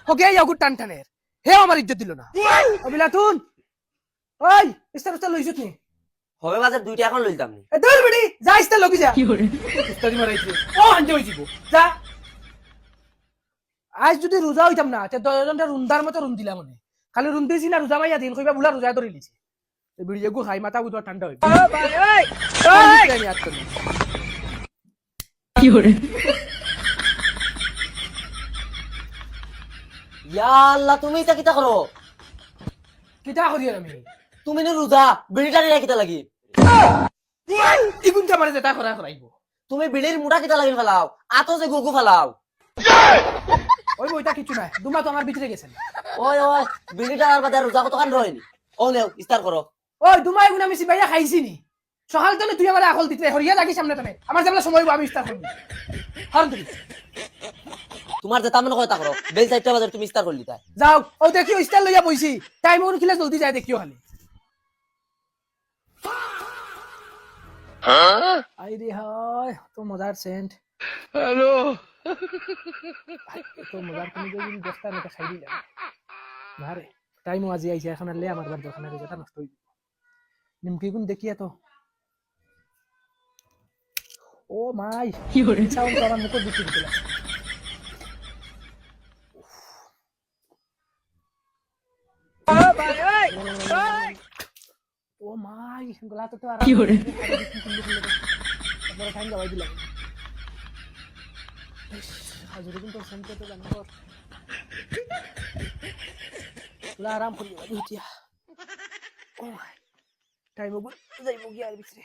হগে ইয়াগুর টান টানের হে আমার ইজ্জত দিল না অবিলাতুন ওই ইস্তার উস্তার লইছত নি হবে বাজার 2টা এখন লইতাম নি এ দূর বেটি যা ইস্তার লগি যা কি করে ইস্তারি মারাইছে ও আনতে হইছিব যা আজ যদি রোজা হইতাম না তে 10 জনটা রুন্দার মতো রুন দিলাম মনে খালি রুন দিছি না রোজা মাইয়া দিন কইবা বুলা রোজা ধরে লিছি এই বিড়ি গো খাই মাথা বুঝা ঠান্ডা হইছে ও ভাই ওই কি করে ইয়া আল্লাহ তুমি এটা কিটা করো কিটা করি আমি তুমি নে রোজা বিড়ি টানি রাখিতা লাগি ইগুনটা মারে যেটা করা করাইবো তুমি বিড়ির মুঠা কিটা লাগি ফেলাও আতো যে গুগু ফেলাও ওই বইটা কিছু নাই দুমা তো আমার ভিতরে গেছেন ওই ওই বিড়িটা আর বাদে রোজা কত কান রইনি ও নেও ইস্তার করো ওই দুমা এগুন আমি সিবাইয়া খাইছি নি সকাল তো তুই আমার আকল দিতে হরিয়া লাগি সামনে টানে আমার যেমন সময় আমি ইস্তার করবি হার তুই তোমার যে তামন কথা করো বেল 4টা বাজে তুমি ইস্তার করলি তাই যাও ও দেখিও ইস্তার লইয়া বইছি টাইম ওর খিলা জলদি যায় দেখিও খালি আই রে হয় তো মজার সেন্ট হ্যালো তো মজার তুমি যদি দস্তা নেটা খাই দিলা না রে টাইম আজি আইছে এখন লে আমার বার দোকানে যেটা নষ্ট হই নিমকি গুন দেখিয়া তো ও মাই কি হরে সাউন্ড আমার মুখ দিতে দিলা ও মাই গলা তো আর কি হরে বড় টাইম যাওয়াই দিলাম হাজুরি কিন্তু সেন্টে তো জানো পুরা আরাম করি উঠিয়া ও টাইম ওগুলো যাইব গিয়া আর বিক্রি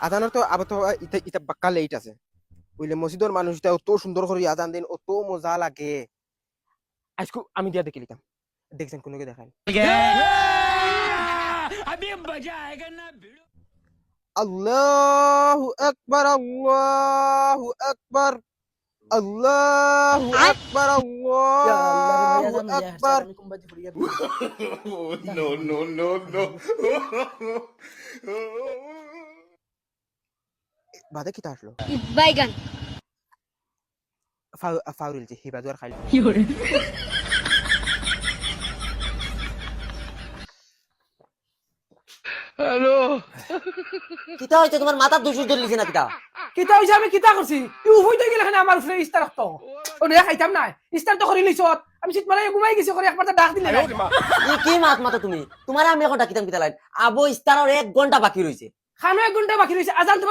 আজানের তো আবার তো ইটা বাক্কা লেট আছে বুঝলে মসজিদের মানুষটা অত সুন্দর করে আজান দিন অত মজা লাগে আজকে আমি দিয়া দেখে লিতাম দেখছেন কোনকে দেখাই আল্লাহু আকবার আল্লাহু আকবার আল্লাহু আকবার আল্লাহু আকবার No, no, no, no. বাদে কি আসলো বাইগান ফাউরিল যে হিবা দুয়ার খাইল কি করে হ্যালো কিটা হইছে তোমার মাথার দুশুর ধরলিছে না কিটা কিতা হইছে আমি কিতা করছি তুই হইতে গেলে খানে আমার উপরে ইস্তার রাখতো ও নে খাইতাম না ইস্তার তো করি লিছত আমি শীত মারে ঘুমাই গেছি করে একবার ডাক দিলে কি মাত মাতো তুমি তোমার আমি এখন ডাকিতাম কিটা লাইন আবো ইস্তারের 1 ঘন্টা বাকি রইছে খানো 1 ঘন্টা বাকি রইছে আজান তোমার